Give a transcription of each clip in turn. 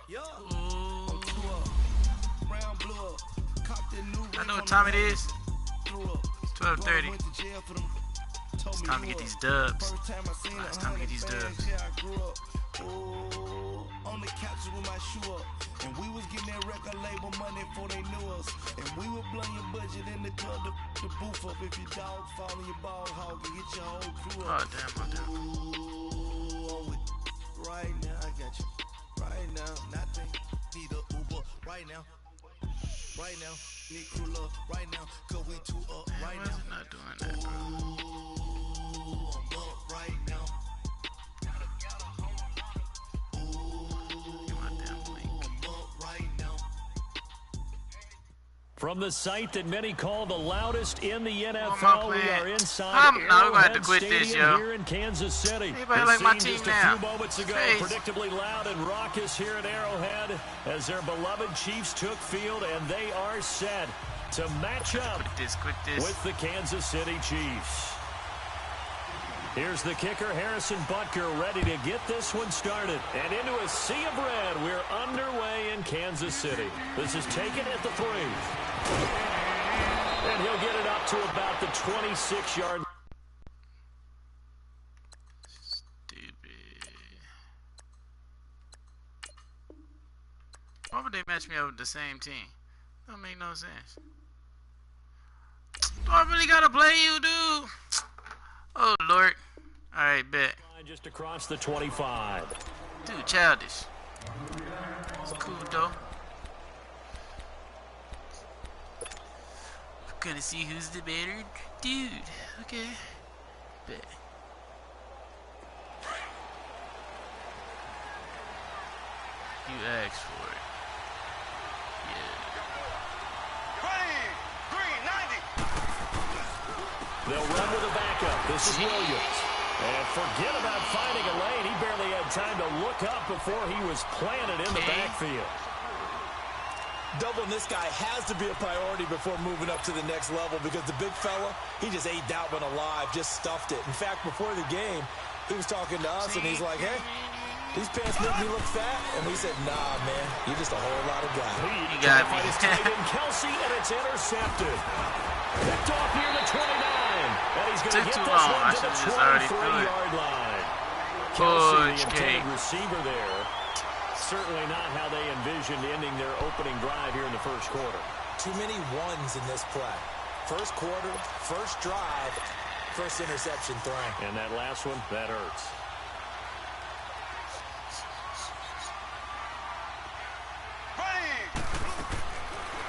I know what time it is. It's 12:30. It's time to get these dubs. It's time to get these dubs. On the couch with my shoe up, and we was getting that record label money before they knew us, and we would blow your budget in the club, the booth up. If your dog fall in your ball hog and get your whole crew up. Oh damn, Ooh, right now I got you. Right now, nothing. Need a Uber right now. Right now, need crew love right now. Cause we two up right now. Not doing that, bro. Ooh, I'm up right now. From the site that many call the loudest in the NFL, we are inside Arrowhead Stadium here in Kansas City. Anybody like my team just now? A few moments ago, predictably loud and raucous here at Arrowhead as their beloved Chiefs took field, and they are set to match up with the Kansas City Chiefs. Here's the kicker, Harrison Butker, ready to get this one started. And into a sea of red, we're underway in Kansas City. This is taken at the 3. And he'll get it up to about the 26-yard line. Stupid. Why would they match me up with the same team? That make no sense. Do I really gotta play you, dude? Oh, Lord. All right, bet. Just across the 25. Dude, childish. It's cool, though. Gonna see who's the better dude. Okay. Bet. You asked for it. Yeah. They'll run with a backup. This is Williams. And forget about finding a lane. He barely had time to look up before he was planted in the backfield. Doubling this guy has to be a priority before moving up to the next level because the big fella, he just ate that one alive, just stuffed it. In fact, before the game, he was talking to us, and he's like, hey, these pants make me look fat. And we said, nah, man, you're just a whole lot of guy. You got me. Kelsey, and it's intercepted. Picked off near the 29. And he's going to get this one to the 23-yard line. Kelsey, the intended receiver there. Certainly not how they envisioned ending their opening drive here in the first quarter. Too many ones in this play. First quarter, first drive, first interception thrown. And that last one, that hurts.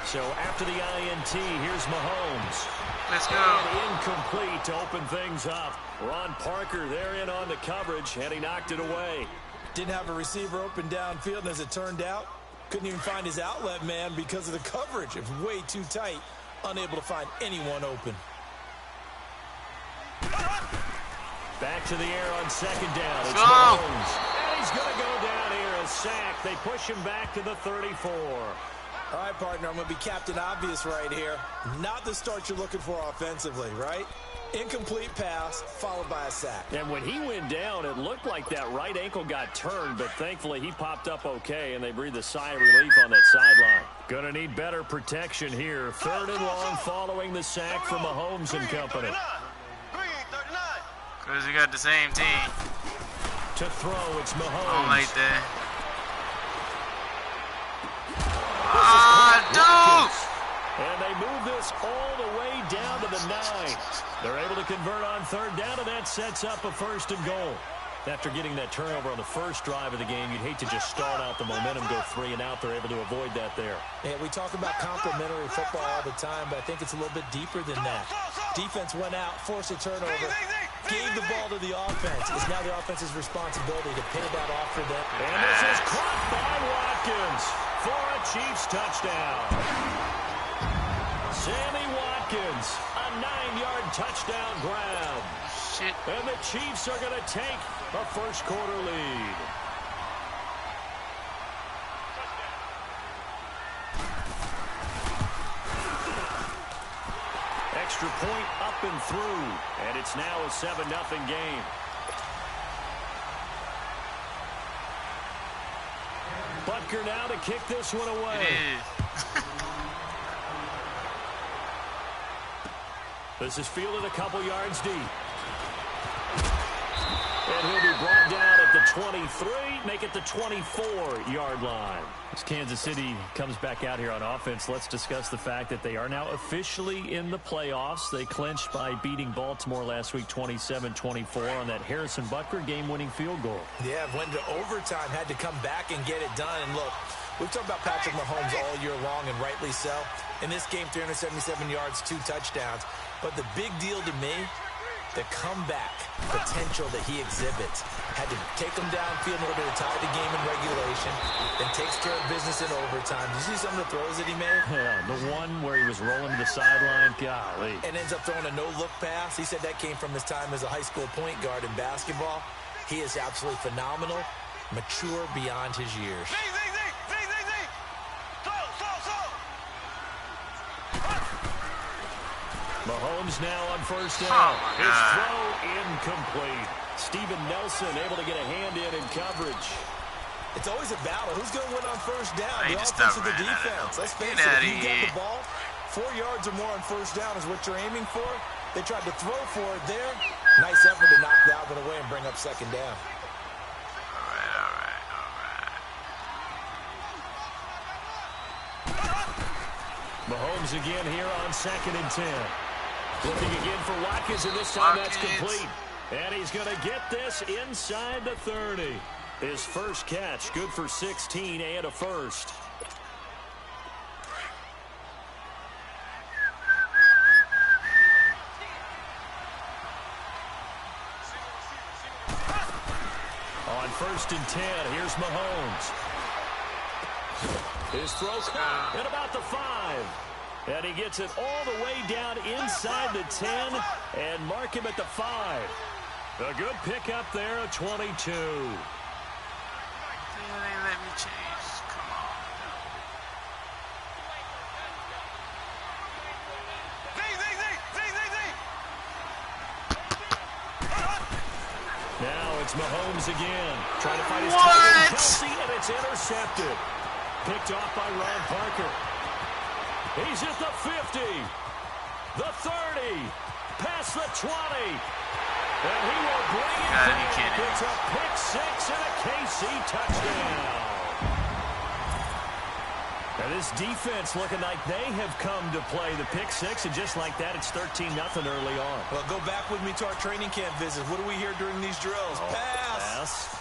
So after the INT, here's Mahomes. Let's go. And incomplete to open things up. Ron Parker there in on the coverage, and he knocked it away. Didn't have a receiver open downfield, and as it turned out, couldn't even find his outlet man because of the coverage. It was way too tight, unable to find anyone open. Back to the air on second down. It's Mahomes. And he's going to go down here, a sack. They push him back to the 34. All right, partner, I'm going to be Captain Obvious right here. Not the start you're looking for offensively, right? Incomplete pass, followed by a sack. And when he went down, it looked like that right ankle got turned, but thankfully he popped up okay, and they breathed a sigh of relief on that sideline. Gonna need better protection here. 3rd and long following the sack from Mahomes and company. Because we got the same team. To throw, it's Mahomes. I don't like that. Dude! And they move this all the way down to the 9. They're able to convert on 3rd down, and that sets up a 1st and goal. After getting that turnover on the first drive of the game, you'd hate to just start out the momentum, go 3 and out. They're able to avoid that there. Yeah, we talk about complementary football all the time, but I think it's a little bit deeper than that. Defense went out, forced a turnover, gave the ball to the offense. It's now the offense's responsibility to pay that off for them. And this is caught by Watkins for a Chiefs touchdown. Sammy Watkins, a 9-yard touchdown grab. Shit. And the Chiefs are going to take a first quarter lead. Extra point up and through, and it's now a 7-0 game. Butker now to kick this one away. This is fielded a couple yards deep. And he'll be brought down at the 23, make it the 24-yard line. As Kansas City comes back out here on offense, let's discuss the fact that they are now officially in the playoffs. They clinched by beating Baltimore last week 27-24 on that Harrison Butker game-winning field goal. Yeah, went to overtime, had to come back and get it done. And look, we've talked about Patrick Mahomes all year long, and rightly so. In this game, 377 yards, 2 touchdowns. But the big deal to me, the comeback potential that he exhibits. Had to take him downfield in order to tie the game in regulation, then takes care of business in overtime. Did you see some of the throws that he made? Yeah, the one where he was rolling to the sideline, golly. And ends up throwing a no-look pass. He said that came from his time as a high school point guard in basketball. He is absolutely phenomenal, mature beyond his years. Mahomes now on first down. His throw incomplete. Steven Nelson able to get a hand in coverage. It's always a battle. Who's going to win on first down? The offense or the defense? Let's face it, if you get the ball, 4 yards or more on first down is what you're aiming for. They tried to throw for it there. Nice effort to knock that one away and bring up second down. Mahomes again here on 2nd and 10. Looking again for Watkins, and this time that's complete. And he's going to get this inside the 30. His first catch, good for 16 and a first. On 1st and 10, here's Mahomes. His throw caught at about the 5. And he gets it all the way down inside the 10 and mark him at the 5. A good pickup there, a 22. They let me change. Come on. Now it's Mahomes again. Trying to find his tight end, Kelsey, and it's intercepted. Picked off by Ron Parker. He's at the 50, the 30, past the 20, and he will bring it back. It's a pick 6 and a KC touchdown. And this defense looking like they have come to play the pick 6, and just like that, it's 13-0 early on. Well, go back with me to our training camp visit. What do we hear during these drills? Pass.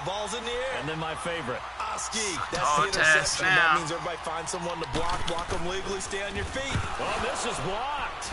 Ball's in the air. And then my favorite. Oski. That's the interception. That means everybody find someone to block them legally, stay on your feet. Well, this is blocked.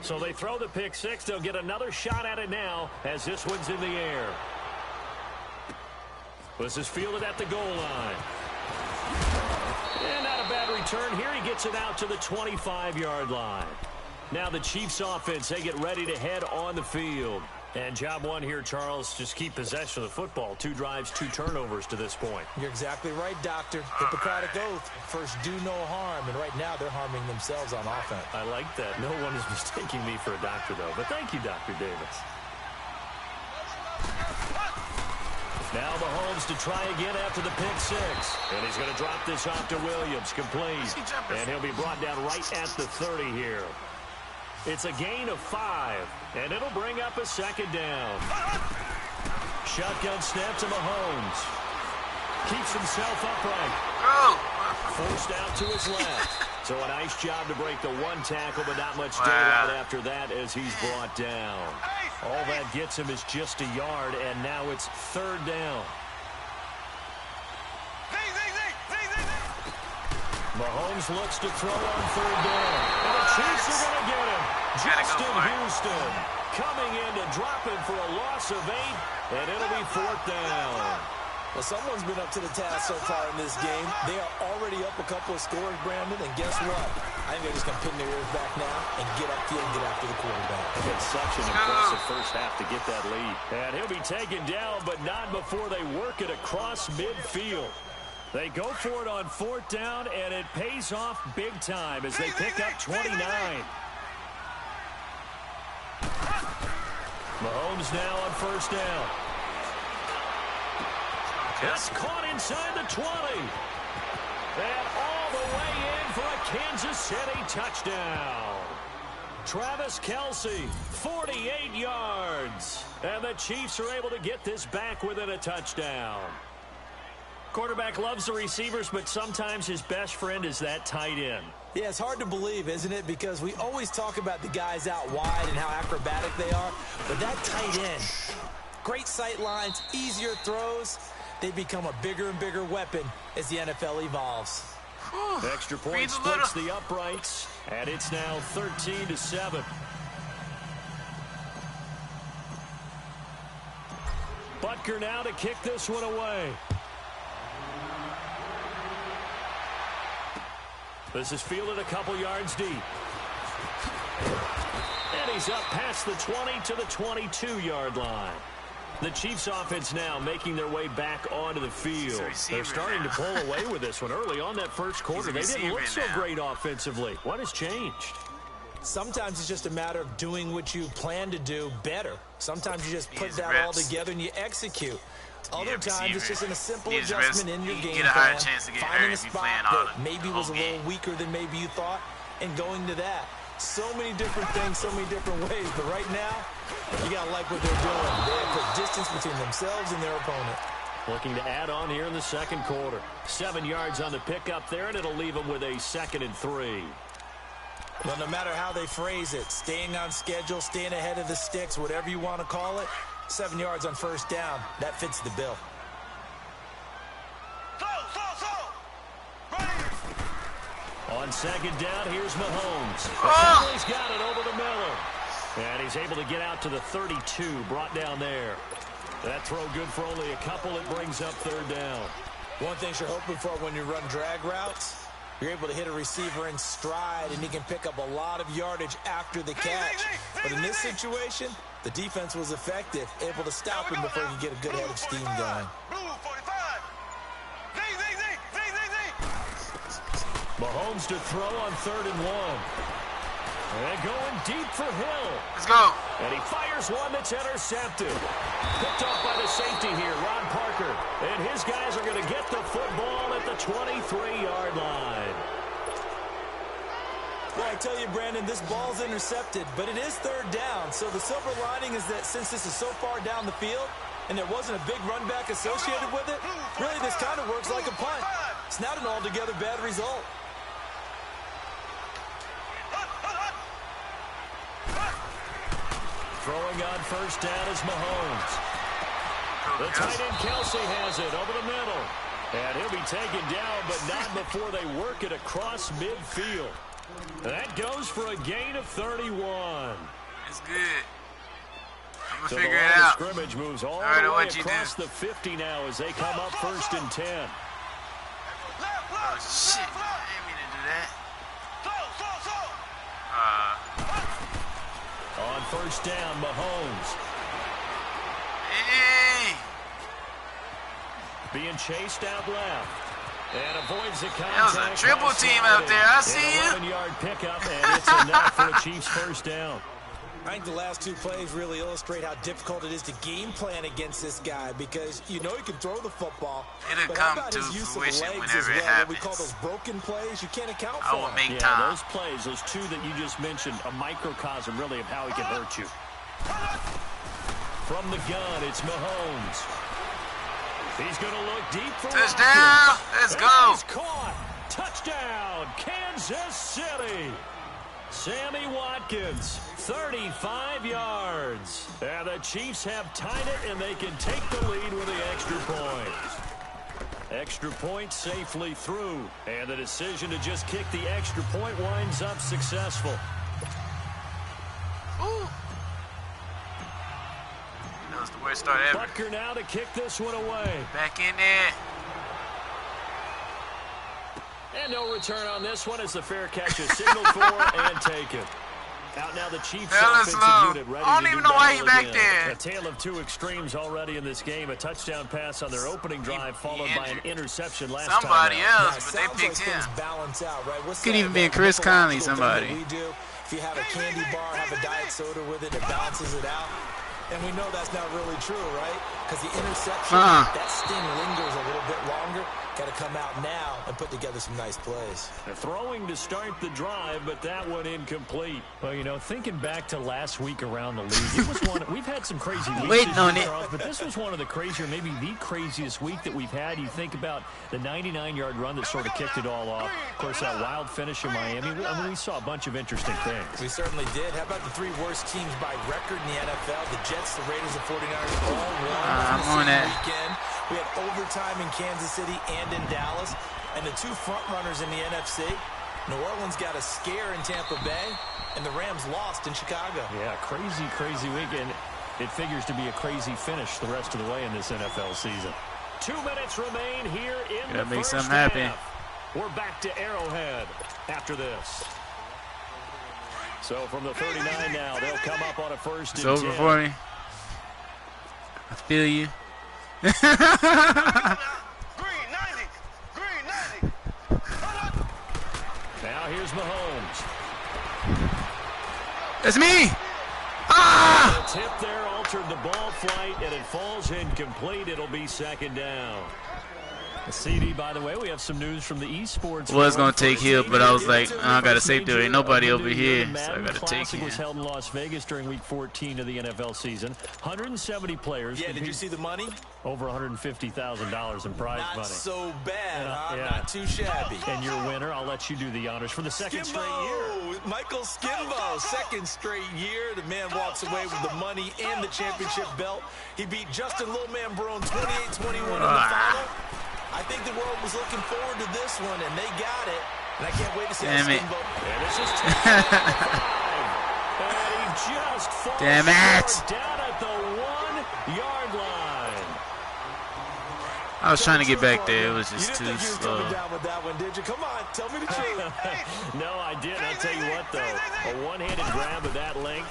So they throw the pick 6. They'll get another shot at it now as this one's in the air. This is fielded at the goal line. And not a bad return here. He gets it out to the 25-yard line. Now the Chiefs offense, they get ready to head on the field. And job one here, Charles, just keep possession of the football. 2 drives, 2 turnovers to this point. You're exactly right, Doctor. Hippocratic oath. First, do no harm. And right now, they're harming themselves on offense. I like that. No one is mistaking me for a doctor, though. But thank you, Dr. Davis. Now Mahomes to try again after the pick 6. And he's going to drop this off to Williams. Complete. And he'll be brought down right at the 30 here. It's a gain of 5, and it'll bring up a second down. Shotgun snap to Mahomes. Keeps himself upright. Forced out to his left. So a nice job to break the 1 tackle, but not much daylight after that as he's brought down. All that gets him is just a yard, and now it's 3rd down. Mahomes looks to throw on 3rd down. And the Chiefs are going to get him. Justin Houston coming in to drop him for a loss of 8, and it'll be 4th down. Well, someone's been up to the task so far in this game. They are already up a couple of scores, Brandon, and guess what? I think they're just going to pin their ears back now and get upfield and get after the quarterback. It's such an impressive first half to get that lead. And he'll be taken down, but not before they work it across midfield. They go for it on 4th down, and it pays off big time as they pick up 29. Mahomes now on 1st down. It's caught inside the 20. And all the way in for a Kansas City touchdown. Travis Kelce, 48 yards. And the Chiefs are able to get this back within a touchdown. Quarterback loves the receivers, but sometimes his best friend is that tight end. Yeah, it's hard to believe, isn't it? Because we always talk about the guys out wide and how acrobatic they are. But that tight end, great sight lines, easier throws. They become a bigger and bigger weapon as the NFL evolves. Extra point splits the uprights, and it's now 13-7. Butker now to kick this one away. This is fielded a couple yards deep. And he's up past the 20 to the 22-yard line. The Chiefs offense now making their way back onto the field. They're starting to pull away with this one. Early on that first quarter, they didn't look so great offensively. What has changed? Sometimes it's just a matter of doing what you plan to do better. Sometimes you just put that all together and you execute. Other times it's just in a simple adjustment in your game plan, finding a spot that maybe was a little weaker than maybe you thought, and going to that. So many different things, so many different ways. But right now, you got to like what they're doing. They have put distance between themselves and their opponent. Looking to add on here in the second quarter. 7 yards on the pickup there, and it'll leave them with a 2nd and 3. Well, no matter how they phrase it, staying on schedule, staying ahead of the sticks, whatever you want to call it, 7 yards on 1st down, that fits the bill. On 2nd down, here's Mahomes. He's got it over the middle. And he's able to get out to the 32, brought down there. That throw good for only a couple. It brings up 3rd down. One thing you're hoping for when you run drag routes, you're able to hit a receiver in stride, and he can pick up a lot of yardage after the catch. But in this situation, the defense was effective, able to stop him before he could get a good head of steam going. Mahomes to throw on 3rd and 1. And going deep for Hill. Let's go. And he fires one that's intercepted. Picked off by the safety here, Ron Parker. And his guys are going to get the football at the 23-yard line. Well, I tell you, Brandon, this ball's intercepted, but it is 3rd down. So the silver lining is that since this is so far down the field and there wasn't a big run back associated with it, really this kind of works like a punt. It's not an altogether bad result. Throwing on 1st down is Mahomes. The tight end Kelce has it over the middle. And he'll be taken down, but not before they work it across midfield. That goes for a gain of 31. It's good. I'm going to so figure it out. The scrimmage moves all the way across the 50 now as they come up 1st and 10. Oh, shit. I didn't mean to do that. On 1st down, Mahomes. Hey. Being chased out left. And avoids the contact. That was a triple team out there. I see you. 11-yard pickup, and it's enough for a Chiefs 1st down. I think the last 2 plays really illustrate how difficult it is to game plan against this guy because you know he can throw the football. It'll come to fruition whenever it happens. What we call those broken plays, you can't account for. I will make time. Those plays, those 2 that you just mentioned, a microcosm really of how he can hurt you. From the gun, it's Mahomes. He's going to look deep for touchdown. Let's go. He's caught. Touchdown, Kansas City. Sammy Watkins, 35 yards. And the Chiefs have tied it, and they can take the lead with the extra point. Extra point safely through. And the decision to just kick the extra point winds up successful. Ooh. That was the worst First start ever. Butker now to kick this one away. Back in there. And no return on this one as the fair catch is signaled for and taken. Out now the Chiefs offensive unit ready I don't even know why he back there. A tale of two extremes already in this game. A touchdown pass on their opening drive followed by an interception last time. Somebody else, but they picked him. Balance out, right? Could even be Chris Conley, somebody. If you have a candy bar, have a diet soda with it, it balances it out. And we know that's not really true, right? Because the interception, that sting lingers a little bit longer. Got to come out now and put together some nice plays. They're throwing to start the drive, but that one incomplete. Well, you know, thinking back to last week around the league, it was one. We've had some crazy weeks waiting on it, but this was one of the crazier, maybe the craziest week that we've had. You think about the 99-yard run that sort of kicked it all off. Of course, that wild finish in Miami. I mean, we saw a bunch of interesting things. We certainly did. How about the three worst teams by record in the NFL? The Jets, the Raiders, the 49ers all won I'm on that. weekend. We had overtime in Kansas City and in Dallas. And the two front runners in the NFC, New Orleans got a scare in Tampa Bay, and the Rams lost in Chicago. Yeah, crazy weekend. It figures to be a crazy finish the rest of the way in this NFL season. 2 minutes remain here in the first half. We're back to Arrowhead after this. So from the 39 now, they'll come up on a first and 10. It's over for me. I feel you. Green 90. Green 90. Now here's Mahomes. It's me. Ah! The tip there altered the ball flight, and it falls incomplete. It'll be second down. The CD, by the way, we have some news from the esports. Was gonna take Hill, but I was like, I gotta save there. Ain't nobody over here, so I gotta take him. Was held in Las Vegas during Week 14 of the NFL season. 170 players. Yeah, did you see the money? Over $150,000 in prize money. Not so bad, huh? Yeah. Not too shabby. And your winner, I'll let you do the honors for the second straight year. Michael Skimbo, second straight year. The man walks away with the money and the championship belt. He beat Justin Little Man Brown 28-21 in the final. I think the world was looking forward to this one, and they got it. And I can't wait to see Damn it. Skimbo. And this is and he just falls Damn it. down at the 1-yard line. I was trying to get back there. It was just too You didn't think you slow. were coming down with that one, did you? Come on, tell me the truth. No, I didn't. I'll tell you what, though. A one-handed grab of that length.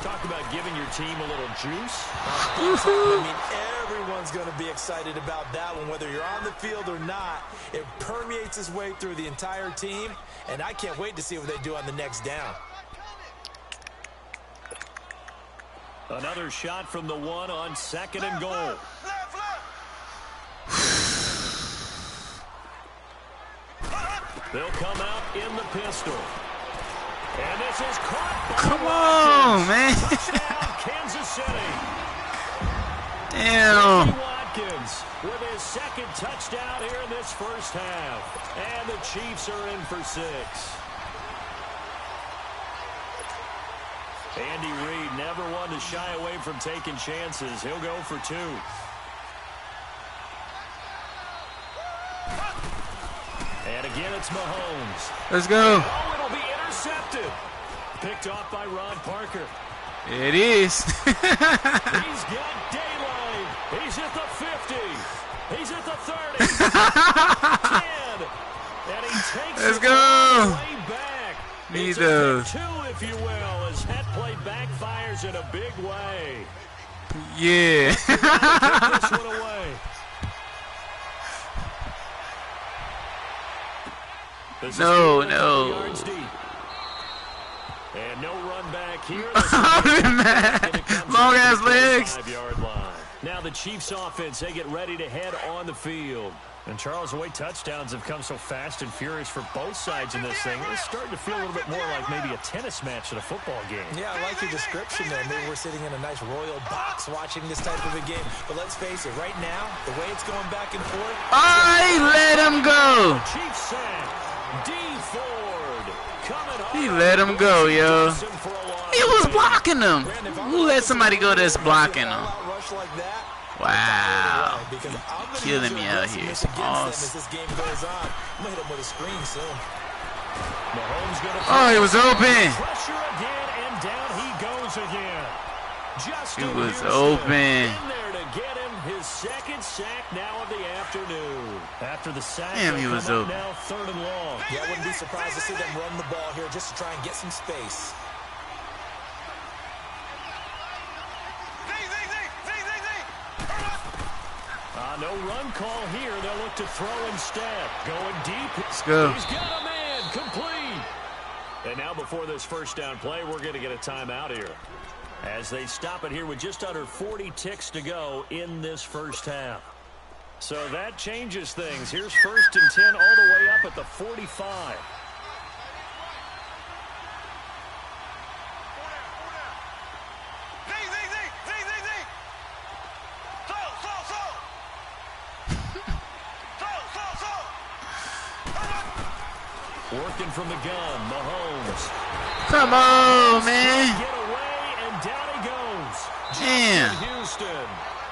Talk about giving your team a little juice. I mean, everyone's going to be excited about that one, whether you're on the field or not. It permeates its way through the entire team, and I can't wait to see what they do on the next down. Another shot from the one on second and goal. They'll come out in the pistol. And this is caught. Come on, man. Touchdown, Kansas City. Damn. Watkins with his second touchdown here in this first half. And the Chiefs are in for 6. Andy Reid never one to shy away from taking chances. He'll go for 2. And again, it's Mahomes. Let's go. Oh, it'll be intercepted. Picked off by Ron Parker. It is. He's got daylight. He's at the 50. He's at the 30. 10. And he takes Let's it go. all the way back. Need It's a those. 2, if you will, as that play backfires in a big way. Yeah. Take this one away. This is No, a couple no. yards deep. And no run back here. Long ass legs. 5-yard line. Now the Chiefs offense, they get ready to head on the field. And Charles, the way touchdowns have come so fast and furious for both sides in this thing, it's starting to feel a little bit more like maybe a tennis match at a football game. Yeah, I like your description there. Maybe we're sitting in a nice royal box watching this type of a game. But let's face it, right now, the way it's going back and forth. I let him go. Chiefs sack. D. Ford coming home. He let him go, yo. He was blocking him. Who let somebody go that's blocking him? Wow. Killing me out here. It's awesome. Oh, he was open. Pressure again, and down he goes again. Justin He was Houston open. in there to get him his second sack now of the afternoon. After the sack, Damn, he was open. now 3rd and long. Yeah, I wouldn't be surprised to see them run the ball here just to try and get some space. No run call here. They'll look to throw instead. Going deep. Let's go. He's got a man. Complete. And now before this first down play, we're going to get a timeout here, as they stop it here with just under 40 ticks to go in this first half. So that changes things. Here's 1st and 10 all the way up at the 45. Working from the gun, Mahomes. Come on, man. Get away, and down he goes. Damn. Justin Houston.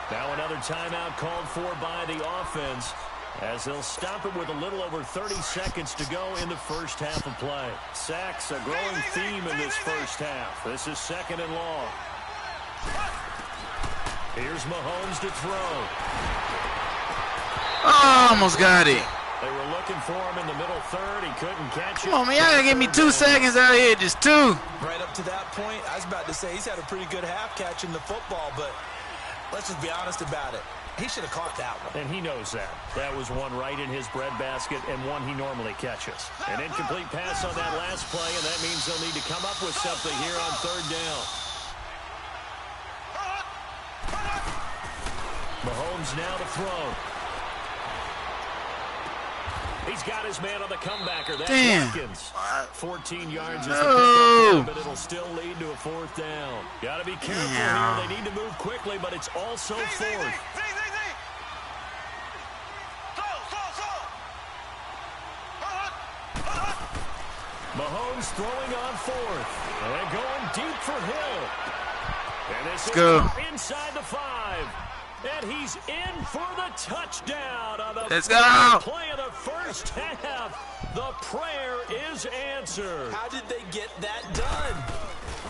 Now another timeout called for by the offense, as they'll stop it with a little over 30 seconds to go in the first half of play. Sacks, a growing theme in this first half. This is 2nd and long. Here's Mahomes to throw. Oh, almost got it. They were looking for him in the middle 3rd. He couldn't catch it. Come on, man. Y'all gotta give me 2 seconds out here. Just 2. Right up to that point, I was about to say he's had a pretty good half catching the football, but let's just be honest about it. He should have caught that one. And he knows that. That was one right in his breadbasket and one he normally catches. An incomplete pass on that last play, and that means they'll need to come up with something here on 3rd down. Mahomes now to throw. He's got his man on the comebacker. That's Watkins. 14 yards is the pickup, but it'll still lead to a 4th down. Got to be careful here. They need to move quickly, but it's also 4th. Mahomes throwing on 4th. And going deep for Hill. And this is inside the 5. And he's in for the touchdown on the play of the first half. The prayer is answered. How did they get that done?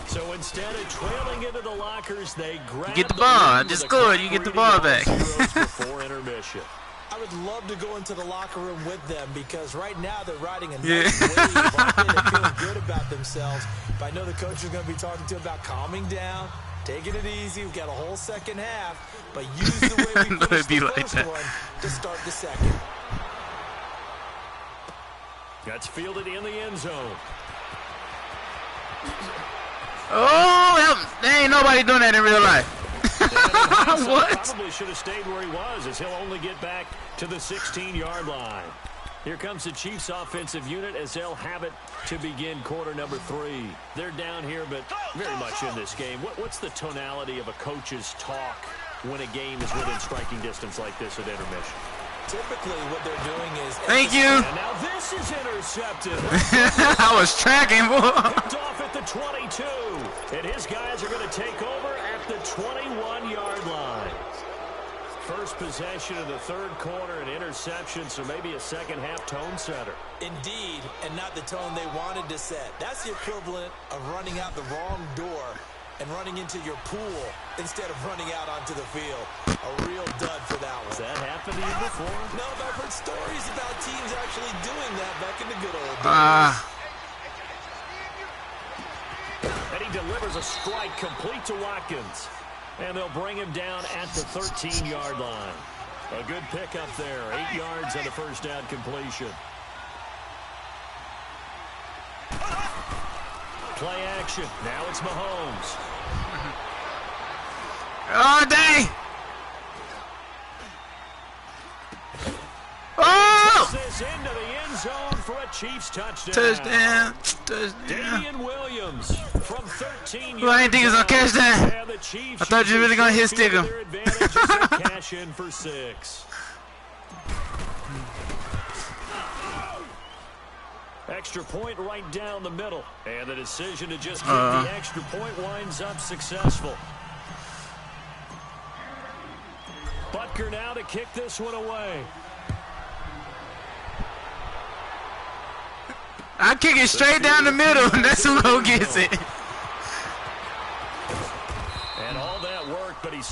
So instead of trailing into the lockers, they grab the ball. Just scored. You get the ball back. Before intermission. I would love to go into the locker room with them, because right now they're riding a nice wave. They're feeling good about themselves. But I know the coach is going to be talking to them about calming down, taking it easy. We've got a whole second half. But use the way we finished the first one to start the second. That's fielded in the end zone. Oh, there ain't nobody doing that in real life. What? Probably should have stayed where he was, as he'll only get back to the 16-yard line. Here comes the Chiefs offensive unit, as they'll have it to begin quarter number 3. They're down here, but very much in this game. What's the tonality of a coach's talk when a game is within striking distance like this at intermission? Typically, what they're doing is... Thank you. And now this is intercepted. I was tracking, boy. Picked off at the 22. And his guys are going to take over at the 21-yard line. First possession of the 3rd quarter, an interception, so maybe a second-half tone setter. Indeed, and not the tone they wanted to set. That's the equivalent of running out the wrong door and running into your pool instead of running out onto the field. A real dud for that one. Has that happened to you before? No, but I've heard stories about teams actually doing that back in the good old days. And he delivers a strike complete to Watkins. And they'll bring him down at the 13-yard line. A good pickup there. 8 yards on the first down completion. Play action. Now it's Mahomes. Oh, dang. Oh! This into the end zone for a Chiefs touchdown. Touchdown. Damian Williams from 13 yards. Well, I didn't think he was going to catch that. I thought you were really going to hit stick him. Cash in for 6. Extra point right down the middle. And the decision to just kick the extra point winds up successful. Butker now to kick this one away. I kick it straight down the middle, and that's who gets it. And all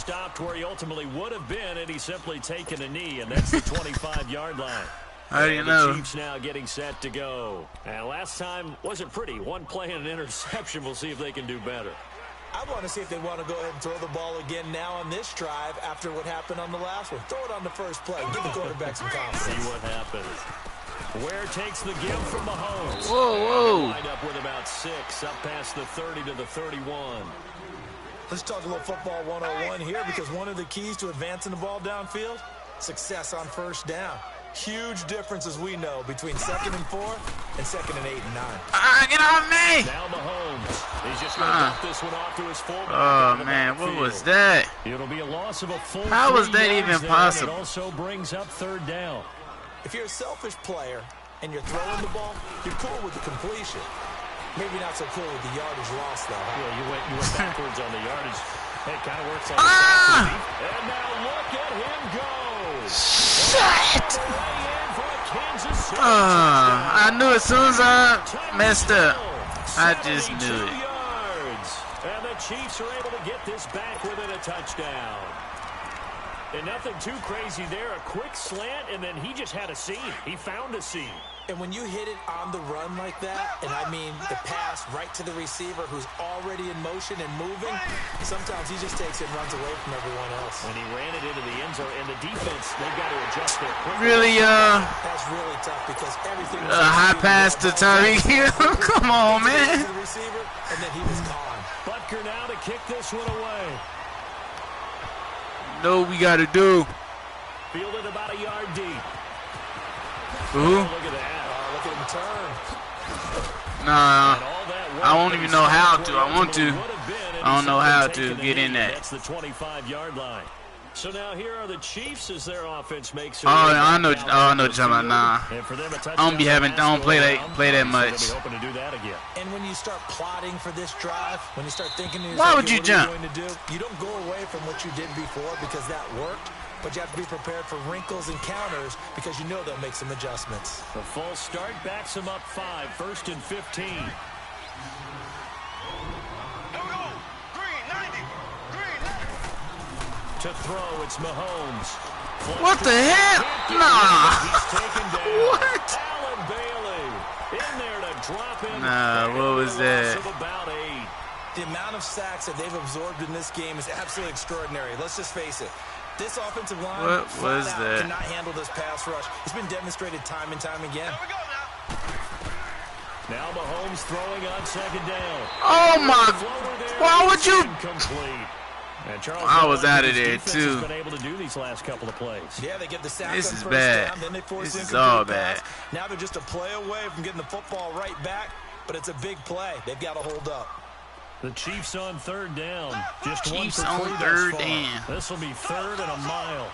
stopped where he ultimately would have been had he simply taken a knee, and that's the 25-yard line. How do you know? The Chiefs now getting set to go. And last time wasn't pretty. One play and an interception. We'll see if they can do better. I want to see if they want to go ahead and throw the ball again now on this drive after what happened on the last one. Throw it on the first play. Give the quarterback some confidence. See what happens. Ware takes the give from Mahomes. Whoa. Lined up with about 6, up past the 30 to the 31. Let's talk a little football 101 here, because one of the keys to advancing the ball downfield, success on first down. Huge difference, as we know, between 2nd and 4 and 2nd and 8 and 9. Get off me! Now Mahomes. He's just going to dump this one off to his fullback. Oh, man, what was that? It'll be a loss of a full How was 3 that yards even there, possible? It also brings up 3rd down. If you're a selfish player and you're throwing the ball, you're cool with the completion. Maybe not so cool with the yardage loss, though. Yeah, you went backwards on the yardage. It kind of works like a And now look at him go. Shit! I knew as soon as I messed up, I just knew it. Yards. And the Chiefs are able to get this back within a touchdown. And nothing too crazy there. A quick slant, and then he just had a seam. He found a seam. And when you hit it on the run like that, and I mean the pass right to the receiver who's already in motion and moving, sometimes he just takes it and runs away from everyone else. And he ran it into the end zone, and the defense, they've got to adjust their quickly. Really, That's really tough because everything was high pass to Tyreek Hill. Come on, man. To the receiver, and then he was gone. Butker now to kick this one away. Know what we got to do. Fielded about a yard deep. Ooh. Oh, look at that. Look at him turn. Nah, I won't even know how to. I want to. I don't know how to get in that. That's the 25-yard line. So now here are the Chiefs as their offense makes it. I know what you're talking about. Nah, I don't play that much. Hoping to do that again. And when you start plotting for this drive, when you start thinking, Why would you jump? You don't go away from what you did before because that worked. But you have to be prepared for wrinkles and counters because you know they'll make some adjustments. The false start backs them up 5, 1st and 15. To throw, it's Mahomes. What the hell? Nah. He's taken down. What? Allen Bailey in there to drop him. Nah, what was that? About 8. The amount of sacks that they've absorbed in this game is absolutely extraordinary. Let's just face it. This offensive line What was that? cannot handle this pass rush. It's been demonstrated time and time again. Now Mahomes throwing on 2nd down. Oh my! Why would you? Incomplete. And Charles I was out of there defense too. has been able to do these last couple of plays. Yeah, they get the sack This on is first bad. down, then they force This is incomplete all pass. bad. Now they're just a play away from getting the football right back, but it's a big play. They've got to hold up. The Chiefs on 3rd down. Just Chiefs one for on 3 3rd thus far. down. This will be 3rd and a mile.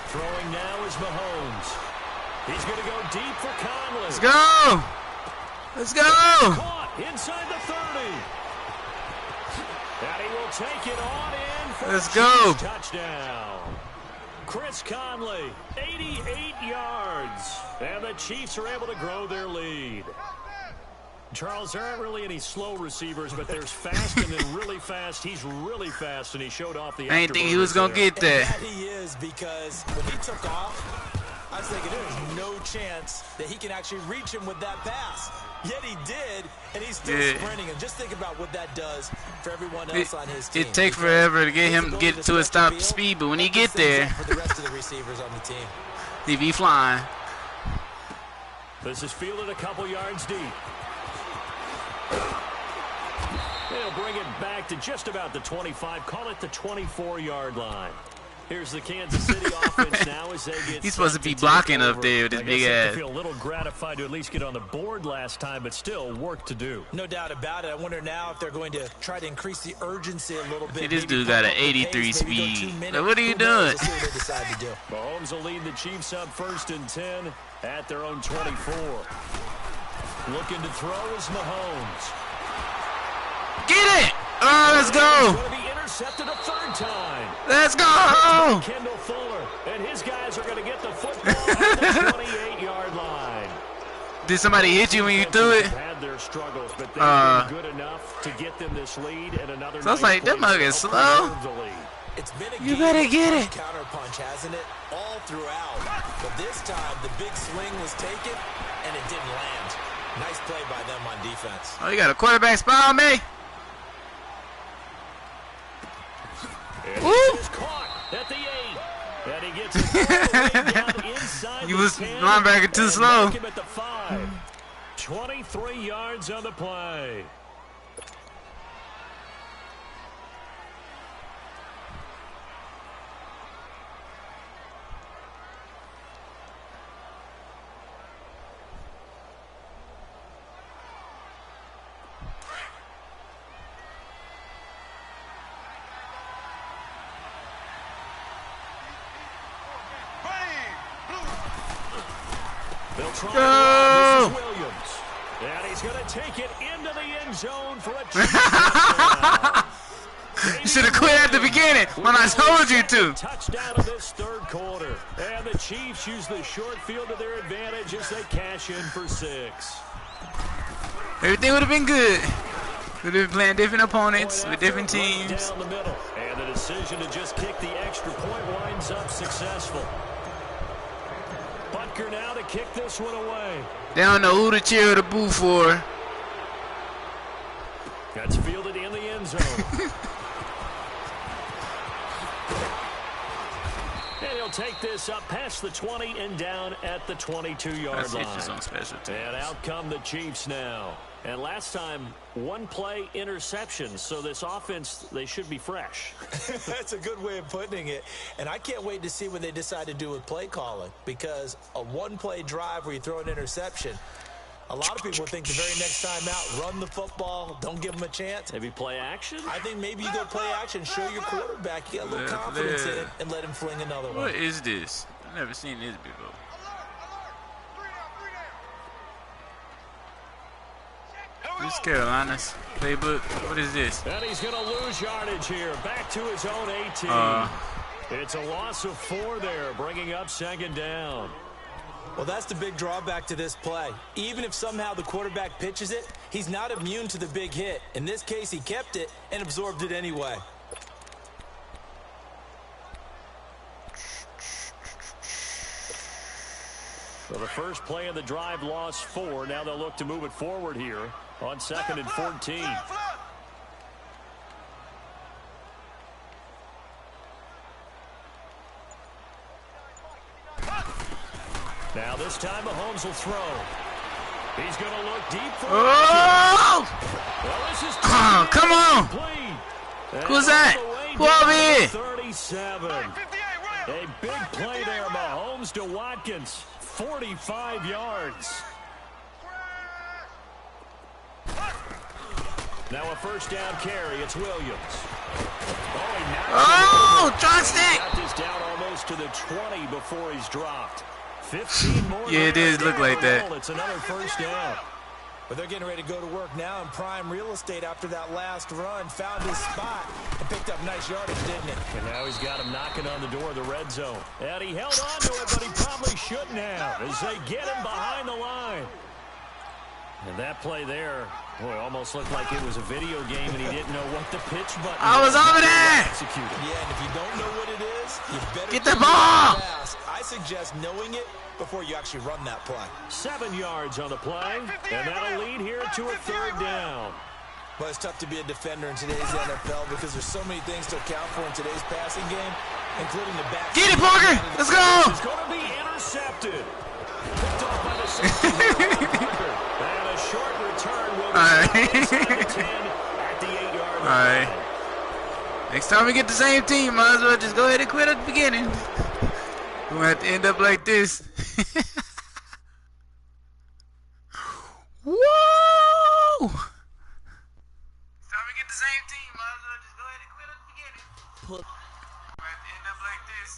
Throwing now is Mahomes. He's going to go deep for Conley. Let's go! Let's go! Caught inside the 30. And he will take it on in for Let's a go. Chiefs touchdown. Chris Conley, 88 yards. And the Chiefs are able to grow their lead. Charles, there aren't really any slow receivers, but there's fast and then really fast. He's really fast, and he showed off the I didn't think he was going to get there. And that he is, because when he took off, I was thinking there's no chance that he can actually reach him with that pass. Yet he did, and he's still sprinting. And just think about what that does for everyone else on his team. It takes forever to get him get to his top speed, but when he get there, for the rest of the receivers on the team, he be flying. This is fielded a couple yards deep. They'll bring it back to just about the 25. Call it the 24-yard line. Here's the Kansas City offense now as they get. He's supposed to be blocking up there with his big ass. I feel a little gratified to at least get on the board last time, but still work to do. No doubt about it. I wonder now if they're going to try to increase the urgency a little bit. See, this dude got an 83 speed. Like, what are you doing? Let's see what they decide to do. Mahomes will lead the Chiefs up 1st and 10 at their own 24. Looking to throw is Mahomes. Get it! Oh, let's go. intercepted a third time. Let's go! Kendall Fuller, and his guys are going to get the football at the 28-yard line. Did somebody hit you when you threw it? Had their struggles, but they've been good enough to get them this lead and another. So I was like, that mug is slow. It's been a you better get it. Counter punch, hasn't it? All throughout. But this time, the big swing was taken, and it didn't land. Nice play by them on defense. Oh, you got a quarterback spy on me? Woo! Caught at the 8. And he gets it all the way down inside. You was linebacker too slow. Him at the 5. 23 yards on the play. Go! Williams. And he's going to take it into the end zone for a touchdown. You should have quit at the beginning when I told you to. Touchdown in this third quarter. And the Chiefs use the short field to their advantage as they cash in for 6. Everything would have been good. We'd have been playing different opponents with different teams. Down the middle. And the decision to just kick the extra point winds up successful. Butker now to kick this one away. They don't know who to cheer or to boo for. That's fielded in the end zone. And he'll take this up past the 20 and down at the 22-yard line. On special teams. And out come the Chiefs now. And last time, one play interception. So this offense, they should be fresh. That's a good way of putting it. And I can't wait to see what they decide to do with play calling. Because a one-play drive where you throw an interception, a lot of people think the very next time out, run the football, don't give them a chance. Maybe play action? I think maybe you go play action, show your quarterback, get a little confidence in it, and let him fling another one. What is this? I've never seen this before. This is Carolina's playbook. What is this? And he's going to lose yardage here. Back to his own 18. It's a loss of 4 there, bringing up second down. Well, that's the big drawback to this play. Even if somehow the quarterback pitches it, he's not immune to the big hit. In this case, he kept it and absorbed it anyway. So the first play of the drive lost 4. Now they'll look to move it forward here on 2nd and 14. Now this time Mahomes will throw. He's going to look deep for Oh! Well, this is Come on! Who's that? Who over here? 37. A big play there, Mahomes to Watkins. 45 yards. Now a first down carry. It's Williams. Oh, drumstick! Got this down almost to the 20 before he's dropped. 15 more. Yeah, it does look like that. It's another first down. But they're getting ready to go to work now in prime real estate after that last run. Found his spot and picked up nice yardage, didn't it? And now he's got him knocking on the door of the red zone. And he held on to it, but he probably shouldn't have as they get him behind the line. And that play there, boy, almost looked like it was a video game and he didn't know what the pitch button I was over there! Executed. Yeah, and if you don't know what it is, you better get the ball! Fast. I suggest knowing it before you actually run that play. 7 yards on the play, and that'll lead here to a third down. Well, it's tough to be a defender in today's NFL because there's so many things to account for in today's passing game, including the back. Get it, Parker! Let's go! It's going to be intercepted. Picked off by the safety. And a short return will be at the 8-yard line. All right. Next time we get the same team, might as well just go ahead and quit at the beginning. We're going to have to end up like this. Whoa! Next time we get the same team, might as well just go ahead and quit at the beginning. We're going to have to end up like this.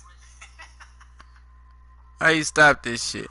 How you stop this shit?